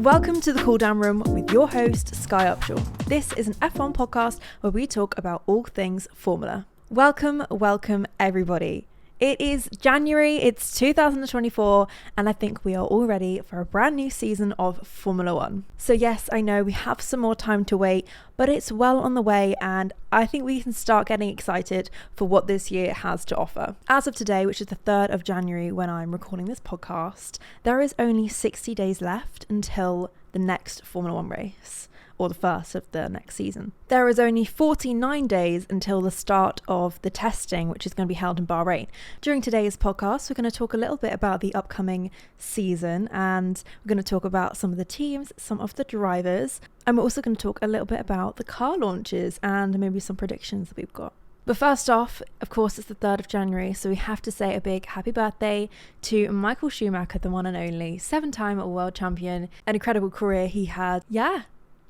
Welcome to the Cooldown Room with your host, Skye Upshaw. This is an F1 podcast where we talk about all things Formula. Welcome everybody. It is January, it's 2024, and I think we are all ready for a brand new season of Formula One. So yes, I know we have some more time to wait, but it's well on the way, and I think we can start getting excited for what this year has to offer. As of today, which is the 3rd of January when I'm recording this podcast, there is only 60 days left until the next Formula One race, or the first of the next season. There is only 49 days until the start of the testing, which is going to be held in Bahrain. During today's podcast, we're going to talk a little bit about the upcoming season, and we're going to talk about some of the teams, some of the drivers, and we're also going to talk a little bit about the car launches and maybe some predictions that we've got. But first off, of course, it's the 3rd of January, so we have to say a big happy birthday to Michael Schumacher, the one and only 7-time world champion. An incredible career he had.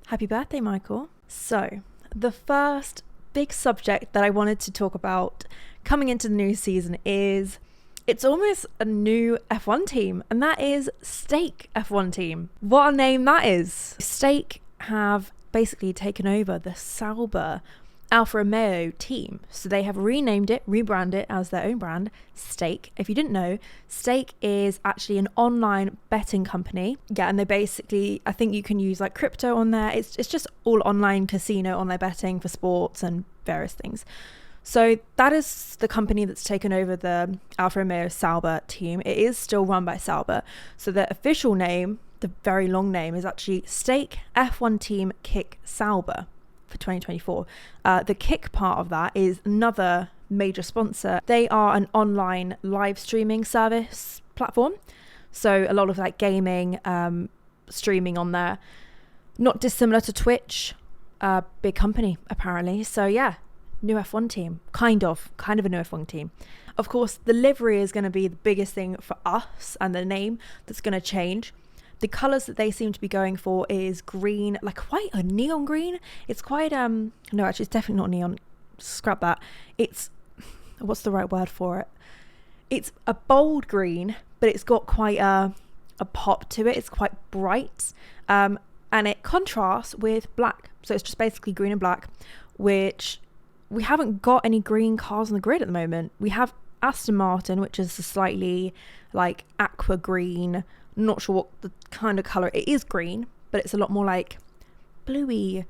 Happy birthday, Michael. So, the first big subject that I wanted to talk about coming into the new season is it's almost a new F1 team, and that is Stake F1 team. What a name that is. Stake have basically taken over the Sauber Alfa Romeo team. So they have renamed it, rebranded it as their own brand, Stake. If you didn't know, Stake is actually an online betting company. Yeah, and they basically, I think you can use like crypto on there. It's just all online casino, online betting for sports and various things. So that is the company that's taken over the Alfa Romeo Sauber team. It is still run by Sauber. So the official name, the very long name, is actually Stake F1 Team Kick Sauber. For 2024. The Kick part of that is another major sponsor. They are an online live streaming service platform. So a lot of like gaming, streaming on there. Not dissimilar to Twitch, big company apparently. So yeah, new F1 team. Kind of a new F1 team. Of course, the livery is going to be the biggest thing for us and the name that's going to change. The colours that they seem to be going for is green, like quite a neon green. It's quite, no, actually it's definitely not neon. Scrap that. It's, what's the right word for it? It's a bold green, but it's got quite a pop to it. It's quite bright, and it contrasts with black. So it's just basically green and black, which we haven't got any green cars on the grid at the moment. We have Aston Martin, which is a slightly like aqua green. Not sure what the kind of colour it is, green, but it's a lot more like bluey,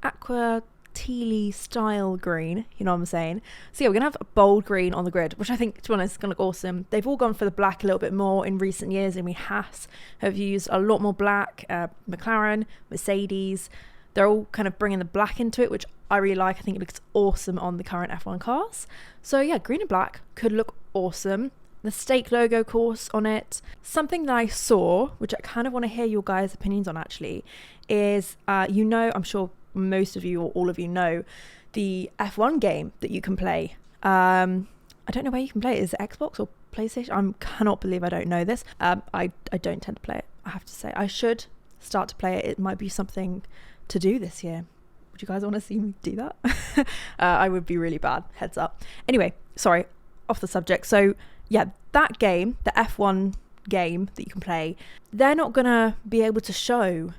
aqua tealy style green, you know what I'm saying? So yeah, we're gonna have a bold green on the grid, which I think, to be honest, is gonna look awesome. They've all gone for the black a little bit more in recent years, and we Haas have used a lot more black. McLaren, Mercedes, they're all kind of bringing the black into it, which I really like. I think it looks awesome on the current F1 cars. So yeah, green and black could look awesome. The Stake logo course on it. Something that I saw, which I kind of want to hear your guys' opinions on actually, is, I'm sure most of you or all of you know, the F1 game that you can play. I don't know where you can play it. Is it Xbox or PlayStation? I cannot believe I don't know this. I don't tend to play it, I have to say. I should start to play it. It might be something to do this year. Would you guys want to see me do that? I would be really bad, heads up. Anyway, sorry, off the subject. So yeah, that game, the F1 game that you can play, they're not going to be able to show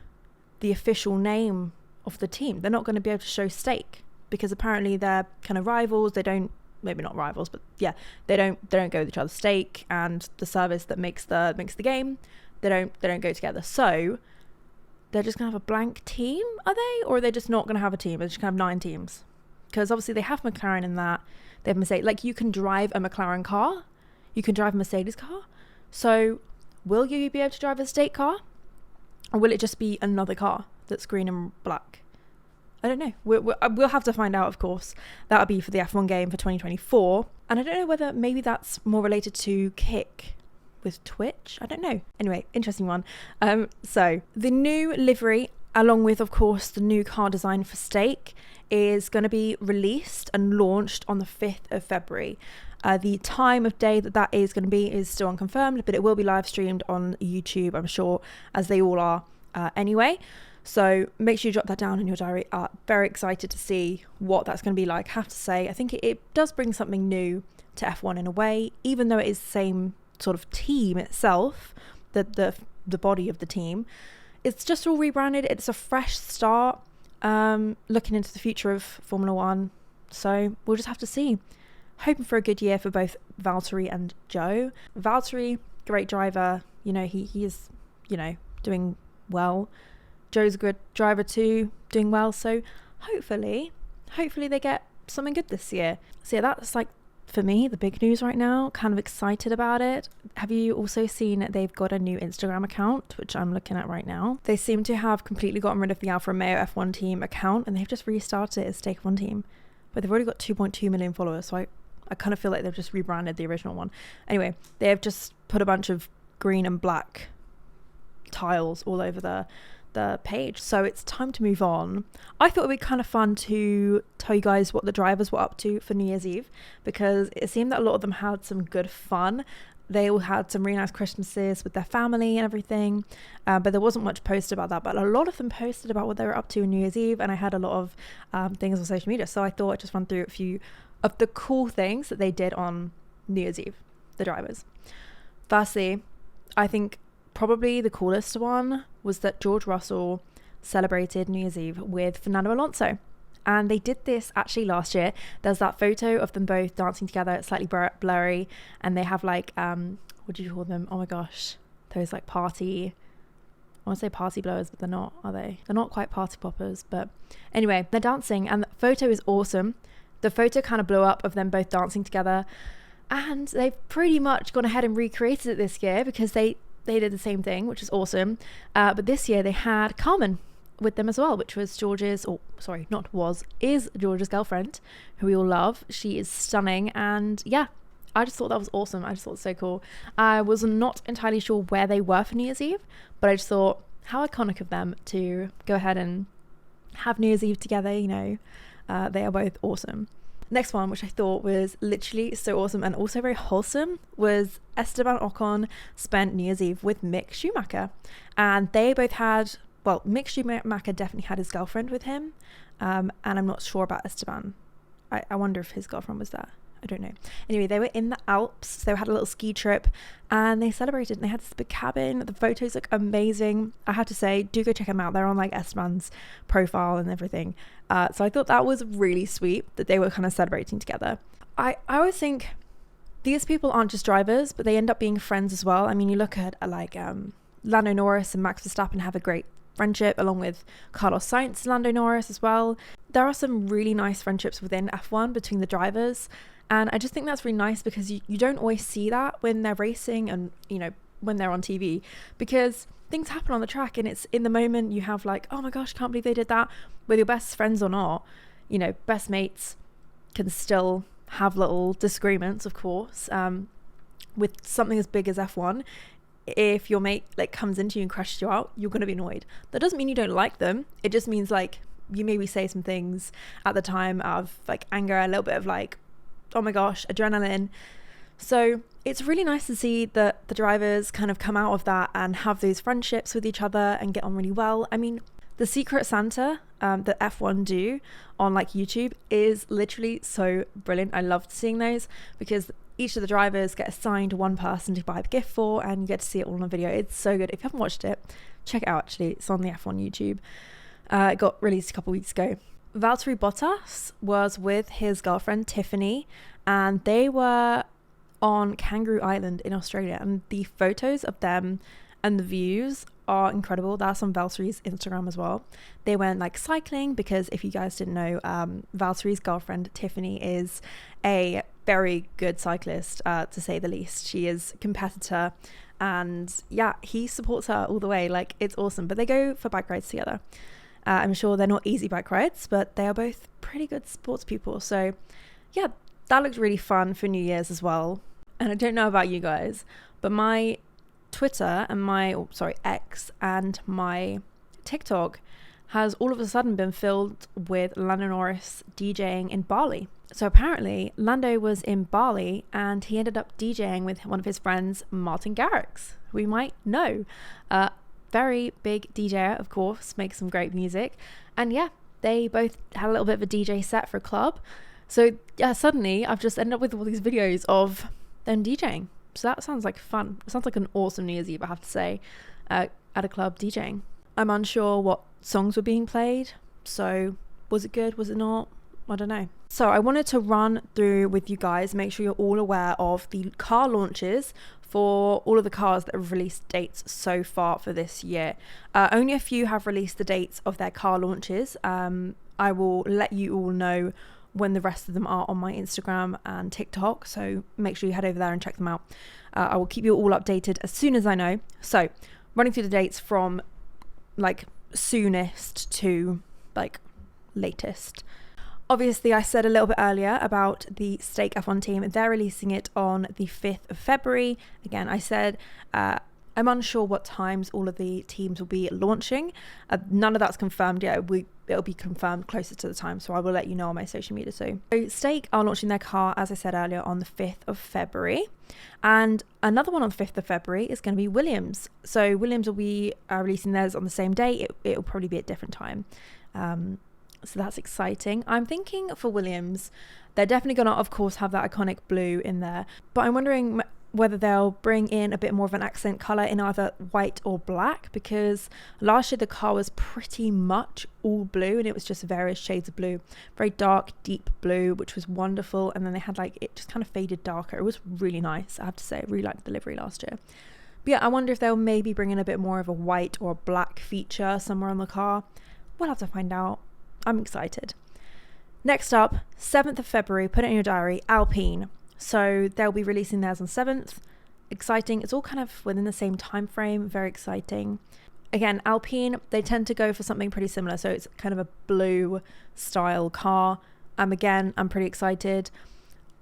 the official name of the team. They're not going to be able to show Stake because apparently they're kind of rivals. They don't, maybe not rivals, but yeah, they don't go with each other. Stake and the service that makes the game, they don't go together. So they're just going to have a blank team, are they? Or are they just not going to have a team? They're just going to have 9 teams. Because obviously they have McLaren in that. They have Mercedes. Like, you can drive a McLaren car. You can drive a Mercedes car. So will you be able to drive a Stake car? Or will it just be another car that's green and black? I don't know. We'll have to find out, of course. That'll be for the F1 game for 2024. And I don't know whether maybe that's more related to Kick with Twitch. I don't know. Anyway, interesting one. So the new livery, along with, of course, the new car design for Stake, is going to be released and launched on the 5th of February. The time of day that is going to be is still unconfirmed, but it will be live streamed on YouTube, I'm sure, as they all are anyway. So make sure you jot that down in your diary. Very excited to see what that's going to be like. I have to say, I think it does bring something new to F1 in a way, even though it is the same sort of team itself, the body of the team. it's just all rebranded. It's a fresh start, looking into the future of Formula One. So we'll just have to see. Hoping for a good year for both Valtteri and Joe. Valtteri, great driver. You know, he is, you know, doing well. Joe's a good driver too, doing well. So hopefully they get something good this year. So yeah, that's like, for me, the big news right now. Kind of excited about it. Have you also seen they've got a new Instagram account, which I'm looking at right now? They seem to have completely gotten rid of the Alfa Romeo F1 team account, and they've just restarted it as Stake F1 team. But they've already got 2.2 million followers, so I kind of feel like they've just rebranded the original one. Anyway, they have just put a bunch of green and black tiles all over the page, so it's time to move on. I thought it'd be kind of fun to tell you guys what the drivers were up to for New Year's Eve, because it seemed that a lot of them had some good fun. They all had some really nice Christmases with their family and everything, but there wasn't much posted about that. But a lot of them posted about what they were up to on New Year's Eve, and I had a lot of things on social media, so I thought I'd just run through a few of the cool things that they did on New Year's Eve, the drivers. Firstly, I think probably the coolest one was that George Russell celebrated New Year's Eve with Fernando Alonso, and they did this actually last year. There's that photo of them both dancing together. It's slightly blurry, and they have like what do you call them? Oh my gosh, those like party, I want to say party blowers, but they're not, are they? They're not quite party poppers, but anyway, they're dancing, and the photo is awesome. The photo kind of blew up of them both dancing together, and they've pretty much gone ahead and recreated it this year, because they did the same thing, which is awesome. But this year they had Carmen with them as well, which was is George's girlfriend, who we all love. She is stunning, and yeah, I just thought that was awesome. I just thought it was so cool. I was not entirely sure where they were for New Year's Eve, but I just thought how iconic of them to go ahead and have New Year's Eve together. You know, they are both awesome. Next one, which I thought was literally so awesome and also very wholesome, was Esteban Ocon spent New Year's Eve with Mick Schumacher. And they both had, well, Mick Schumacher definitely had his girlfriend with him. And I'm not sure about Esteban. I wonder if his girlfriend was there. I don't know. Anyway, they were in the Alps. So they had a little ski trip and they celebrated, and they had this big cabin. The photos look amazing. I have to say, do go check them out. They're on like Esteban's profile and everything. So I thought that was really sweet that they were kind of celebrating together. I always think these people aren't just drivers, but they end up being friends as well. I mean, you look at like Lando Norris and Max Verstappen have a great friendship, along with Carlos Sainz and Lando Norris as well. There are some really nice friendships within F1 between the drivers. And I just think that's really nice, because you don't always see that when they're racing and, you know, when they're on TV, because things happen on the track and it's in the moment. You have like, oh my gosh, can't believe they did that. Whether you're best friends or not, you know, best mates can still have little disagreements, of course. With something as big as F1, if your mate like comes into you and crashes you out, you're going to be annoyed. That doesn't mean you don't like them. It just means like you maybe say some things at the time out of like anger, a little bit of like, oh my gosh, adrenaline. So it's really nice to see that the drivers kind of come out of that and have those friendships with each other and get on really well. I mean, the Secret Santa that F1 do on like YouTube is literally so brilliant. I loved seeing those, because each of the drivers get assigned one person to buy the gift for, and you get to see it all on video. It's so good. If you haven't watched it, check it out. Actually, it's on the F1 YouTube. It got released a couple weeks ago. Valtteri Bottas was with his girlfriend Tiffany, and they were on Kangaroo Island in Australia, and the photos of them and the views are incredible. That's on Valtteri's Instagram as well. They went like cycling, because if you guys didn't know, Valtteri's girlfriend Tiffany is a very good cyclist, to say the least. She is a competitor, and yeah, he supports her all the way. Like, it's awesome. But they go for bike rides together. I'm sure they're not easy bike rides, but they are both pretty good sports people. So yeah, that looked really fun for New Year's as well. And I don't know about you guys, but my Twitter and X and my TikTok has all of a sudden been filled with Lando Norris DJing in Bali. So apparently Lando was in Bali and he ended up DJing with one of his friends, Martin Garrix, who we might know. Very big DJ, of course, makes some great music. And yeah, they both had a little bit of a DJ set for a club. So yeah, suddenly I've just ended up with all these videos of them DJing. So that sounds like fun. It sounds like an awesome New Year's Eve, I have to say, at a club DJing. I'm unsure what songs were being played. So was it good? Was it not? I don't know. So I wanted to run through with you guys, make sure you're all aware of the car launches for all of the cars that have released dates so far for this year. Only a few have released the dates of their car launches. I will let you all know when the rest of them are on my Instagram and TikTok, so make sure you head over there and check them out. I will keep you all updated as soon as I know. So running through the dates from like soonest to like latest. Obviously, I said a little bit earlier about the Stake F1 team. They're releasing it on the 5th of February. Again, I said I'm unsure what times all of the teams will be launching. None of that's confirmed yet. It'll be confirmed closer to the time, so I will let you know on my social media soon. So Stake are launching their car, as I said earlier, on the 5th of February. And another one on the 5th of February is going to be Williams. So Williams will be releasing theirs on the same day. It'll probably be at different time. So that's exciting. I'm thinking for Williams, they're definitely going to, of course, have that iconic blue in there. But I'm wondering whether they'll bring in a bit more of an accent colour in either white or black, because last year the car was pretty much all blue and it was just various shades of blue. Very dark, deep blue, which was wonderful. And then they had like, it just kind of faded darker. It was really nice, I have to say. I really liked the delivery last year. But yeah, I wonder if they'll maybe bring in a bit more of a white or black feature somewhere on the car. We'll have to find out. I'm excited. Next up, 7th of February, put it in your diary, Alpine. So they'll be releasing theirs on 7th. Exciting. It's all kind of within the same time frame. Very exciting. Again, Alpine, they tend to go for something pretty similar. So it's kind of a blue style car. Again, I'm pretty excited.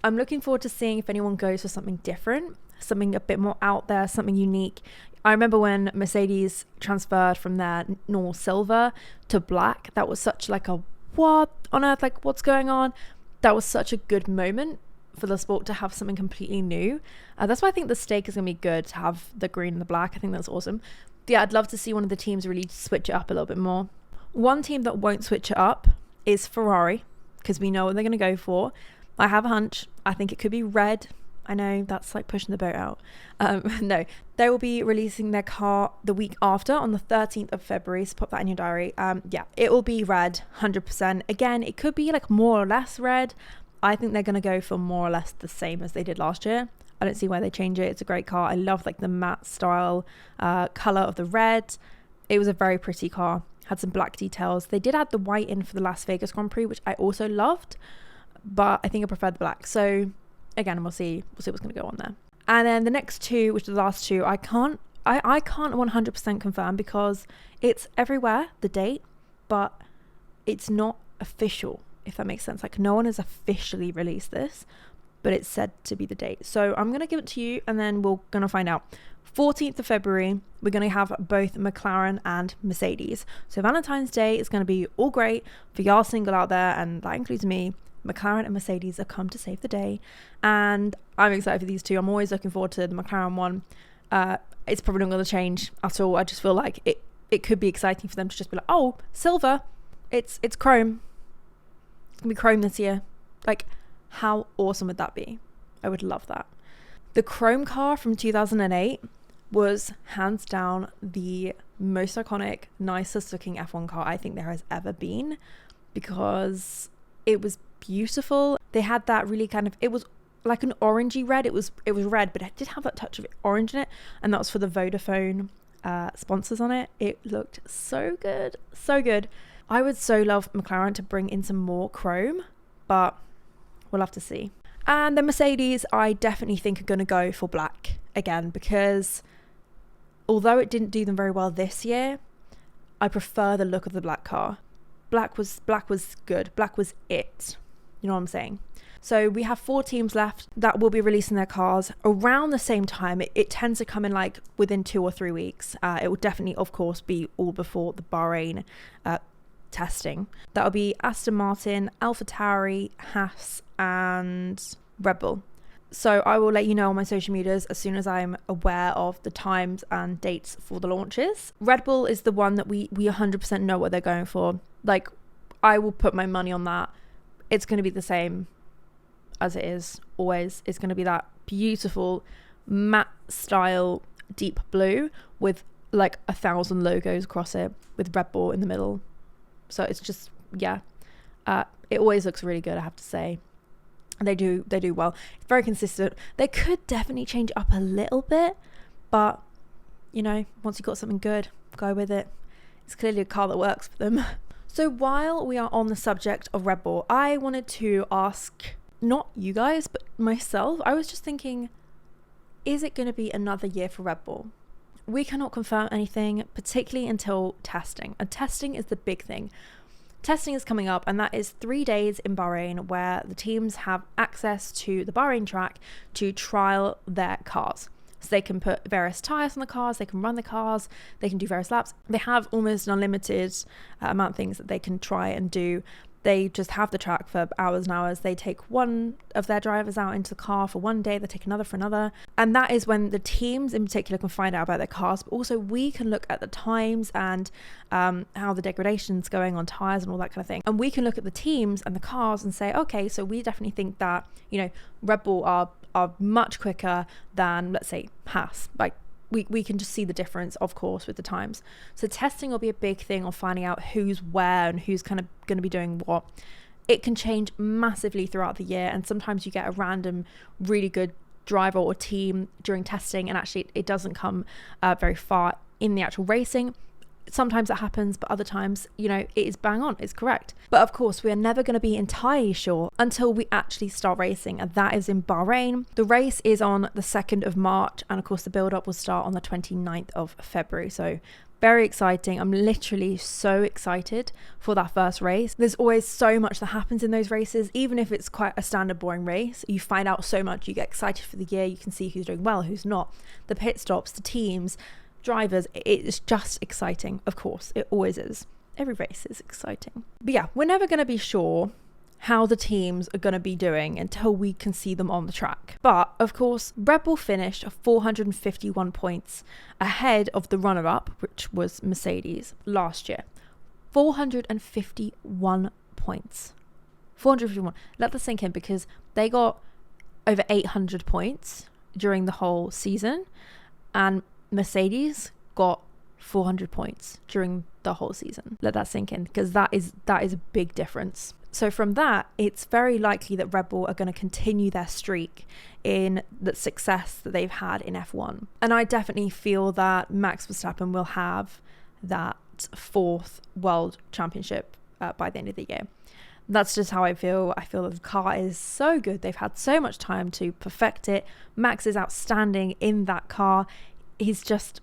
I'm looking forward to seeing if anyone goes for something different, something a bit more out there, something unique. I remember when Mercedes transferred from their normal silver to black. That was such like a, what on earth, like what's going on? That was such a good moment for the sport to have something completely new. That's why I think the Stake is going to be good to have the green and the black. I think that's awesome. But yeah, I'd love to see one of the teams really switch it up a little bit more. One team that won't switch it up is Ferrari, because we know what they're going to go for. I have a hunch. I think it could be red. I know that's like pushing the boat out. No, they will be releasing their car the week after on the 13th of February. So pop that in your diary. Yeah, it will be red, 100%. Again, it could be like more or less red. I think they're going to go for more or less the same as they did last year. I don't see why they change it. It's a great car. I love like the matte style color of the red. It was a very pretty car. Had some black details. They did add the white in for the Las Vegas Grand Prix, which I also loved, but I think I preferred the black. So again, we'll see what's going to go on there. And then the next two, which are the last two, I can't 100% confirm because it's everywhere, the date, but it's not official, if that makes sense. Like no one has officially released this, but it's said to be the date. So I'm going to give it to you and then we're going to find out. 14th of February, we're going to have both McLaren and Mercedes. So Valentine's Day is going to be all great for y'all single out there, and that includes me. McLaren and Mercedes have come to save the day, and I'm excited for these two. I'm always looking forward to the McLaren one. It's probably not going to change at all. I just feel like it could be exciting for them to just be like, oh, silver, it's chrome. It's going to be chrome this year. Like, how awesome would that be? I would love that. The chrome car from 2008 was hands down the most iconic, nicest looking F1 car I think there has ever been, because it was beautiful. They had that really kind of, it was like an orangey red. It was red, but it did have that touch of orange in it, and that was for the Vodafone sponsors on it. It looked so good, so good. I would so love McLaren to bring in some more chrome, but we'll have to see. And the Mercedes, I definitely think are going to go for black again, because although it didn't do them very well this year, I prefer the look of the black car. Black was good. Black was it. You know what I'm saying? So we have 4 teams left that will be releasing their cars around the same time. It tends to come in like within 2 or 3 weeks. It will definitely, of course, be all before the Bahrain testing. That will be Aston Martin, AlphaTauri, Haas, and Red Bull. So I will let you know on my social medias as soon as I'm aware of the times and dates for the launches. Red Bull is the one that we 100% know what they're going for. Like, I will put my money on that. It's going to be the same as it is always. It's going to be that beautiful matte style deep blue with like 1,000 logos across it with Red Bull in the middle. So it's just, it always looks really good, I have to say. They do well. It's very consistent. They could definitely change it up a little bit, but you know, once you've got something good, go with it. It's clearly a car that works for them. So while we are on the subject of Red Bull, I wanted to ask, not you guys, but myself. I was just thinking, is it going to be another year for Red Bull? We cannot confirm anything, particularly until testing. And testing is the big thing. Testing is coming up, and that is 3 days in Bahrain where the teams have access to the Bahrain track to trial their cars. So they can put various tyres on the cars, they can run the cars, they can do various laps. They have almost an unlimited amount of things that they can try and do. They just have the track for hours and hours. They take one of their drivers out into the car for one day, they take another for another. And that is when the teams in particular can find out about their cars, but also we can look at the times and how the degradation's going on tyres and all that kind of thing. And we can look at the teams and the cars and say, okay, so we definitely think that, you know, Red Bull are much quicker than, let's say, Haas. Like, we can just see the difference, of course, with the times. So testing will be a big thing on finding out who's where and who's kind of going to be doing what. It can change massively throughout the year, and sometimes you get a random really good driver or team during testing, and actually it doesn't come very far in the actual racing. Sometimes that happens, but other times, you know, it is bang on, it's correct. But of course, we are never going to be entirely sure until we actually start racing, and that is in Bahrain. The race is on the 2nd of March, and of course the build-up will start on the 29th of February. So very exciting. I'm literally so excited for that first race. There's always so much that happens in those races. Even if it's quite a standard boring race, you find out so much, you get excited for the year, you can see who's doing well, who's not, the pit stops, the teams, drivers. It's just exciting. Of course, it always is. Every race is exciting. But yeah, we're never going to be sure how the teams are going to be doing until we can see them on the track. But of course, Red Bull finished 451 points ahead of the runner-up, which was Mercedes last year. 451 points. 451. Let that sink in, because they got over 800 points during the whole season, and Mercedes got 400 points during the whole season. Let that sink in, because that is a big difference. So from that, it's very likely that Red Bull are going to continue their streak in the success that they've had in F1. And I definitely feel that Max Verstappen will have that 4th world championship by the end of the year. That's just how I feel. I feel that the car is so good. They've had so much time to perfect it. Max is outstanding in that car. He's just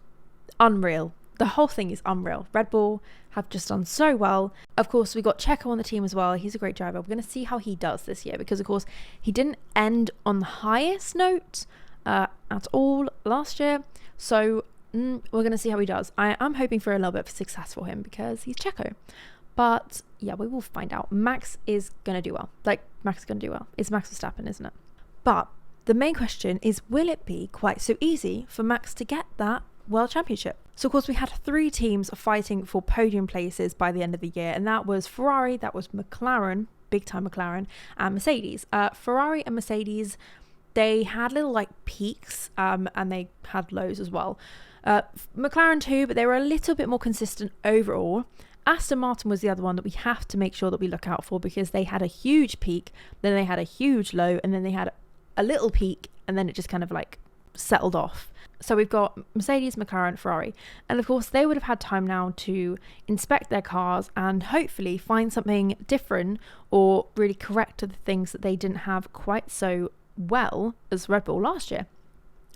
unreal. The whole thing is unreal. Red Bull have just done so well. Of course, we got Checo on the team as well. He's a great driver. We're going to see how he does this year, because of course he didn't end on the highest note at all last year. So we're going to see how he does. I'm hoping for a little bit of success for him because he's Checo. But yeah, we will find out. Max is going to do well. Max is going to do well. It's Max Verstappen, isn't it? But the main question is, will it be quite so easy for Max to get that World Championship? So of course we had 3 teams fighting for podium places by the end of the year, and that was Ferrari, that was McLaren, big time McLaren, and Mercedes. Ferrari and Mercedes, they had little peaks and they had lows as well. McLaren too, but they were a little bit more consistent overall. Aston Martin was the other one that we have to make sure that we look out for, because they had a huge peak, then they had a huge low, and then they had a little peak, and then it just kind of settled off. So we've got Mercedes, McLaren, Ferrari, and of course they would have had time now to inspect their cars and hopefully find something different or really correct the things that they didn't have quite so well as Red Bull last year.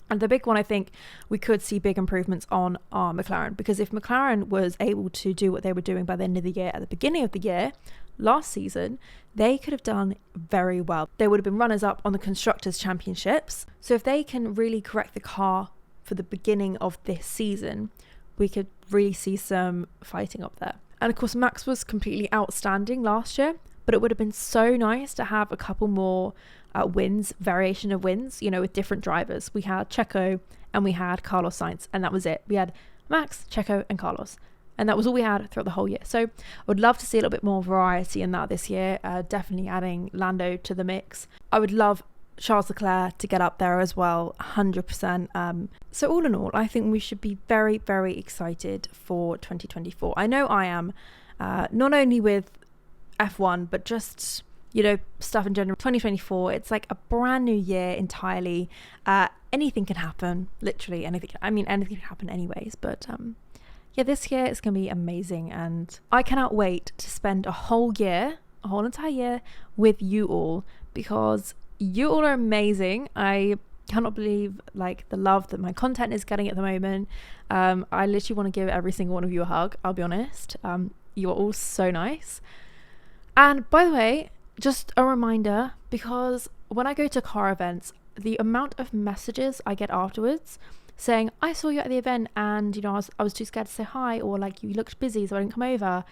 And the big one, I think we could see big improvements on our McLaren, because if McLaren was able to do what they were doing by the end of the year, at the beginning of the year, last season, they could have done very well. They would have been runners-up on the Constructors' Championships. So if they can really correct the car for the beginning of this season, we could really see some fighting up there. And of course, Max was completely outstanding last year, but it would have been so nice to have a couple more wins, variation of wins, with different drivers. We had Checo and we had Carlos Sainz, and that was it. We had Max, Checo and Carlos, and that was all we had throughout the whole year. So I would love to see a little bit more variety in that this year, definitely adding Lando to the mix. I would love Charles Leclerc to get up there as well, 100%. So all in all, I think we should be very, very excited for 2024. I know I am, not only with F1, but just, you know, stuff in general. 2024, it's like a brand new year entirely. Anything can happen, literally anything. I mean, anything can happen anyways, but yeah, this year is going to be amazing, and I cannot wait to spend a whole entire year with you all, because you all are amazing. I cannot believe like the love that my content is getting at the moment. I literally want to give every single one of you a hug, I'll be honest. You are all so nice. And by the way, just a reminder, because when I go to car events, the amount of messages I get afterwards saying, I saw you at the event and, you know, I was too scared to say hi, or like you looked busy so I didn't come over.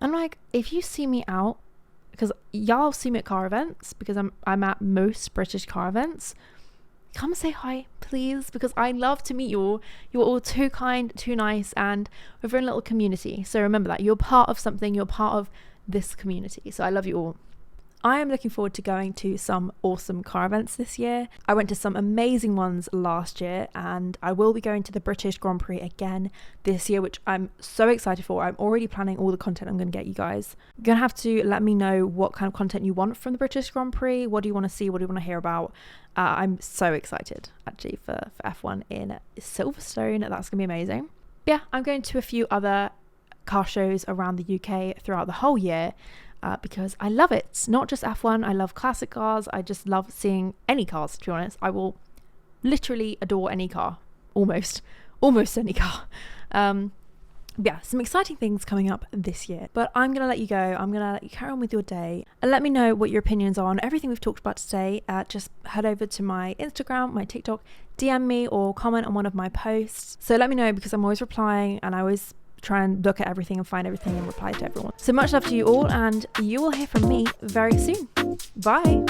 I'm like, if you see me out, because y'all see me at car events, because I'm at most British car events, come say hi, please, because I love to meet you all. You're all too kind, too nice, and we're in a little community. So remember that. You're part of something. You're part of this community. So I love you all. I am looking forward to going to some awesome car events this year. I went to some amazing ones last year, and I will be going to the British Grand Prix again this year, which I'm so excited for. I'm already planning all the content I'm going to get you guys. You're going to have to let me know what kind of content you want from the British Grand Prix. What do you want to see? What do you want to hear about? I'm so excited actually for F1 in Silverstone. That's going to be amazing. Yeah, I'm going to a few other car shows around the UK throughout the whole year. Because I love it. Not just F1, I love classic cars. I just love seeing any cars, to be honest. I will literally adore any car. Almost any car. Yeah, some exciting things coming up this year. But I'm going to let you go. I'm going to let you carry on with your day. And let me know what your opinions are on everything we've talked about today. Just head over to my Instagram, my TikTok, DM me or comment on one of my posts. So let me know, because I'm always replying, and I always try and look at everything and find everything and reply to everyone. So much love to you all, and you will hear from me very soon. Bye.